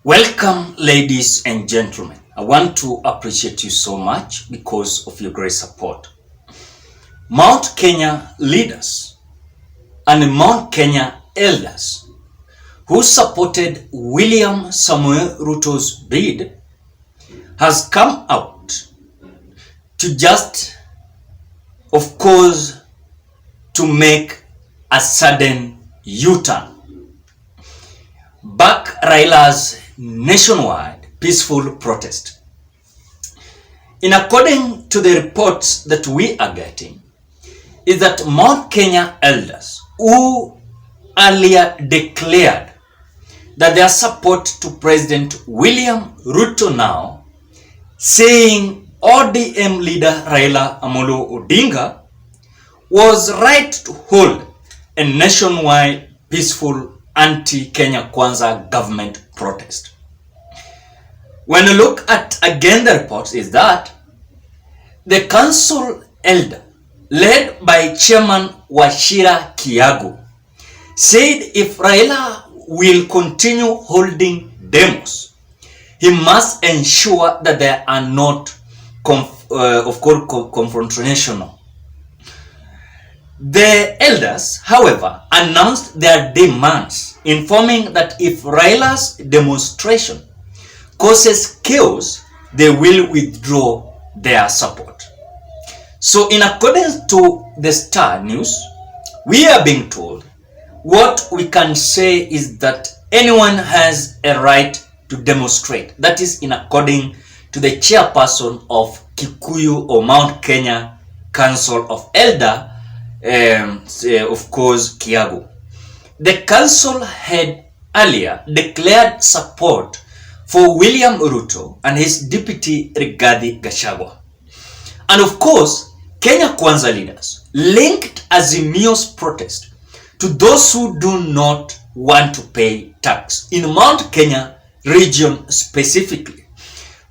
Welcome, ladies and gentlemen. I want to appreciate you so much because of your great support. Mount Kenya leaders and Mount Kenya elders who supported William Samuel Ruto's bid has come out to just, of course, to make a sudden U-turn. Back Raila's nationwide peaceful protest. In according to the reports that we are getting, is that Mount Kenya elders who earlier declared that their support to President William Ruto now, saying ODM leader Raila Amolo Odinga was right to hold a nationwide peaceful anti-Kenya Kwanza government protest. When you look at again the reports is that the council elder led by Chairman Wachira Kiagu said if Raila will continue holding demos, he must ensure that they are not confrontational. The elders, however, announced their demands, informing that if Raila's demonstration causes chaos, they will withdraw their support. So in accordance to the Star News, we are being told what we can say is that anyone has a right to demonstrate. That is in according to the chairperson of Kikuyu or Mount Kenya Council of Elder, of course, Kiagu. The council had earlier declared support for William Ruto and his deputy Rigathi Gachagua. And of course, Kenya Kwanza leaders linked Azimio's protest to those who do not want to pay tax. In Mount Kenya region specifically,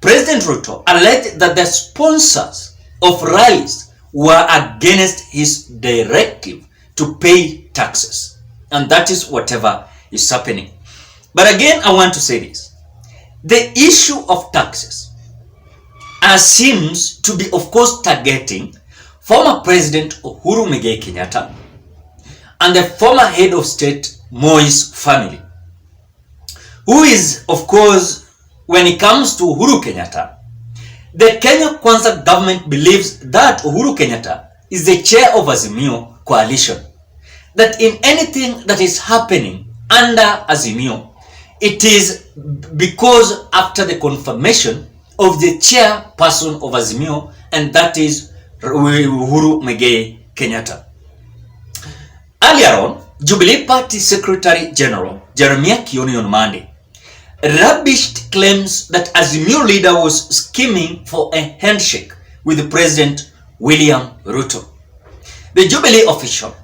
President Ruto alleged that the sponsors of rallies were against his directive to pay taxes. And that is whatever is happening. But again, I want to say this. The issue of taxes seems to be, of course, targeting former President Uhuru Muigai Kenyatta and the former head of state Moi's family, who is, of course, when it comes to Uhuru Kenyatta, the Kenya Kwanza government believes that Uhuru Kenyatta is the chair of Azimio coalition. That in anything that is happening under Azimio, it is because after the confirmation of the chairperson of Azimio, and that is Uhuru Muigai Kenyatta. Earlier on, Jubilee Party Secretary General Jeremiah Kioni on Monday rubbished claims that Azimio leader was scheming for a handshake with President William Ruto. The Jubilee official,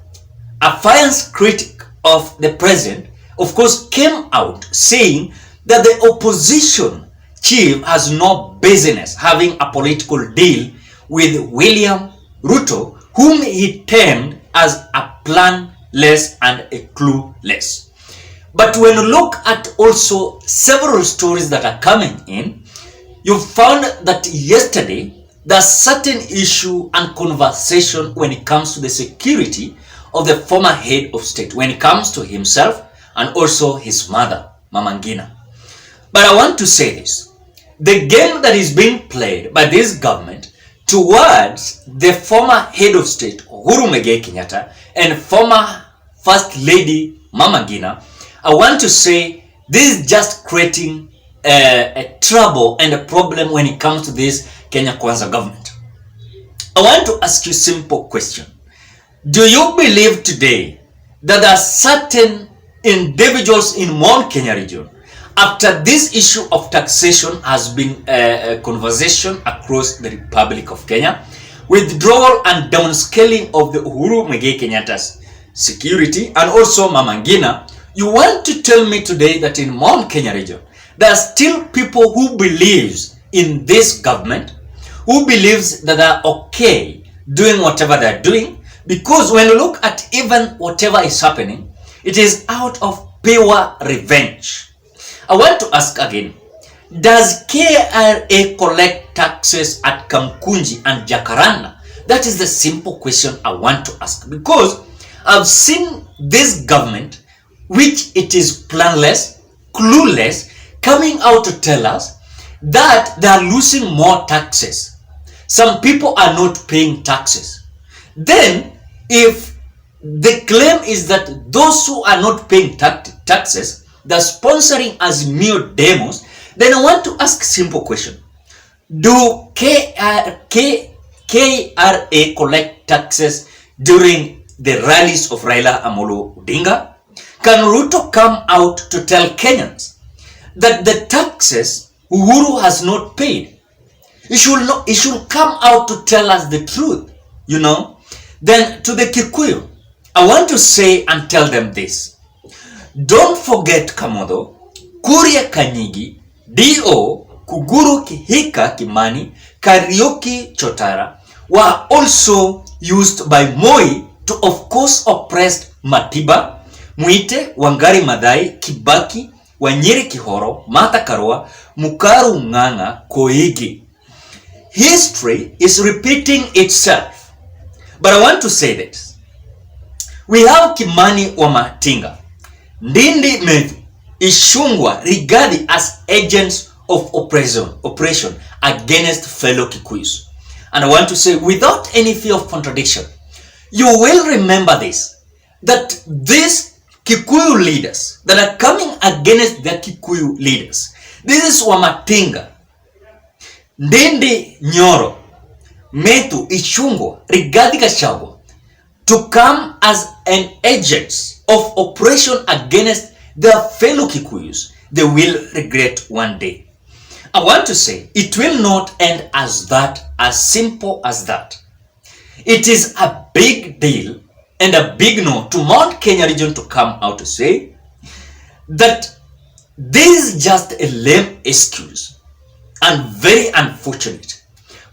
a fierce critic of the president, of course, came out saying that the opposition chief has no business having a political deal with William Ruto, whom he termed as a planless and a clueless. But when you look at also several stories that are coming in, you found that yesterday there's certain issue and conversation when it comes to the security of the former head of state, when it comes to himself and also his mother, Mama Ngina. But I want to say this. The game that is being played by this government towards the former head of state, Uhuru Muigai Kenyatta, and former First Lady, Mama Ngina, I want to say this is just creating a trouble and a problem when it comes to this Kenya Kwanza government. I want to ask you a simple question. Do you believe today that there are certain individuals in Mount Kenya region, after this issue of taxation has been a conversation across the Republic of Kenya, withdrawal and downscaling of the Uhuru Muigai Kenyatta's security and also Mama Ngina, you want to tell me today that in Mount Kenya region, there are still people who believes in this government, who believes that they are okay doing whatever they're doing, because when you look at even whatever is happening, it is out of pure revenge. I want to ask again, does KRA collect taxes at Kamkunji and Jacaranda? That is the simple question I want to ask, because I've seen this government, which it is planless, clueless, coming out to tell us that they are losing more taxes. Some people are not paying taxes. Then, if the claim is that those who are not paying taxes, they're sponsoring as mere demos, then I want to ask a simple question. Do KRA collect taxes during the rallies of Raila Amolo Odinga? Can Ruto come out to tell Kenyans that the taxes Uhuru has not paid? He should come out to tell us the truth, you know. Then to the Kikuyu, I want to say and tell them this. Don't forget Kamodo, Kuria Kanyigi, D.O., Kuguru Kihika Kimani, Karaoke Chotara were also used by Moi to of course oppress Matiba, Mwite, Wangari Maathai, Kibaki, Wanyeri Kihoro, Martha Karua, Mukaru Ng'ang'a, Koigi. History is repeating itself. But I want to say this. We have Kimani Wamatinga, Ndindi Mevi, Ishungwa regarded as agents of oppression against fellow Kikuyus. And I want to say, without any fear of contradiction, you will remember this, that these Kikuyu leaders that are coming against the Kikuyu leaders, this is Wamatinga, Ndindi Nyoro, Metu, Ishungwa, Rigathi Gachagua, to come as an agent of oppression against their fellow Kikuyus, they will regret one day. I want to say, it will not end as that, as simple as that. It is a big deal and a big no to Mount Kenya region to come out to say that this is just a lame excuse and very unfortunate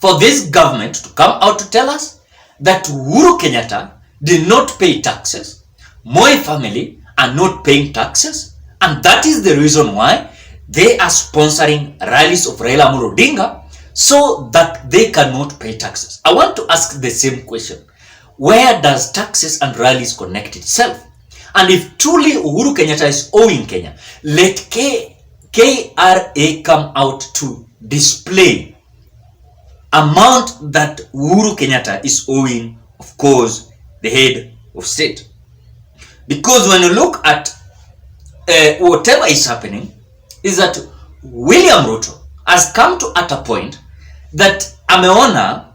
for this government to come out to tell us that Uhuru Kenyatta did not pay taxes, Moi family are not paying taxes, and that is the reason why they are sponsoring rallies of Raila Amolo Odinga so that they cannot pay taxes. I want to ask the same question. Where does taxes and rallies connect itself? And if truly Uhuru Kenyatta is owing Kenya, let KRA come out to display amount that Uhuru Kenyatta is owing, of course, the head of state. Because when you look at whatever is happening, is that William Ruto has come to at a point that ameona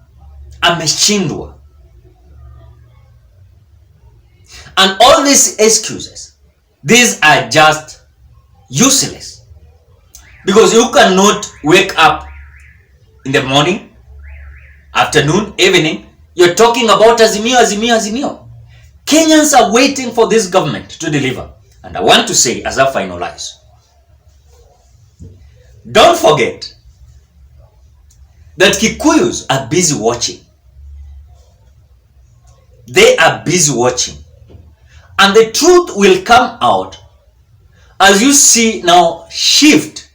ameshindwa, and all these excuses, these are just useless, because you cannot wake up in the morning, afternoon, evening, you're talking about Azimio, Azimio, Azimio. Kenyans are waiting for this government to deliver. And I want to say, as I finalize, don't forget that Kikuyus are busy watching. They are busy watching. And the truth will come out as you see now shift.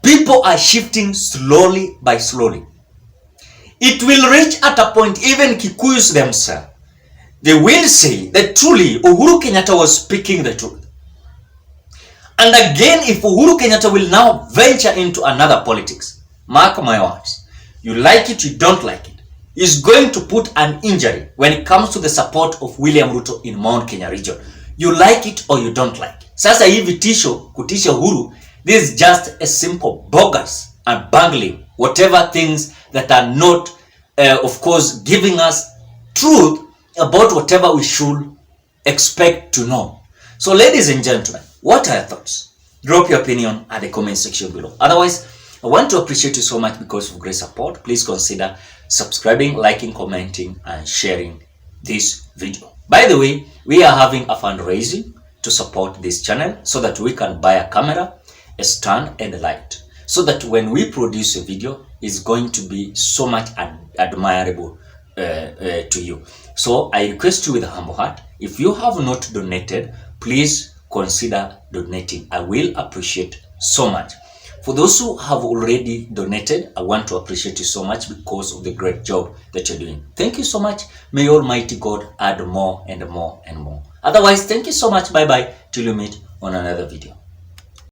People are shifting slowly by slowly. It will reach at a point, even Kikuyus themselves, they will say that truly Uhuru Kenyatta was speaking the truth. And again, if Uhuru Kenyatta will now venture into another politics, mark my words, you like it, you don't like it, is going to put an injury when it comes to the support of William Ruto in Mount Kenya region. You like it or you don't like it. Sasa hivi tisho kutisha Uhuru, this is just a simple bogus and bungling, whatever things that are not, of course, giving us truth about whatever we should expect to know. So ladies and gentlemen, what are your thoughts? Drop your opinion at the comment section below. Otherwise, I want to appreciate you so much because of great support. Please consider subscribing, liking, commenting, and sharing this video. By the way, we are having a fundraising to support this channel so that we can buy a camera, a stand, and a light. So that when we produce a video, it's going to be so much admirable to you. So I request you with a humble heart, if you have not donated, please consider donating. I will appreciate so much. For those who have already donated, I want to appreciate you so much because of the great job that you're doing. Thank you so much. May Almighty God add more and more and more. Otherwise, thank you so much. Bye-bye till you meet on another video.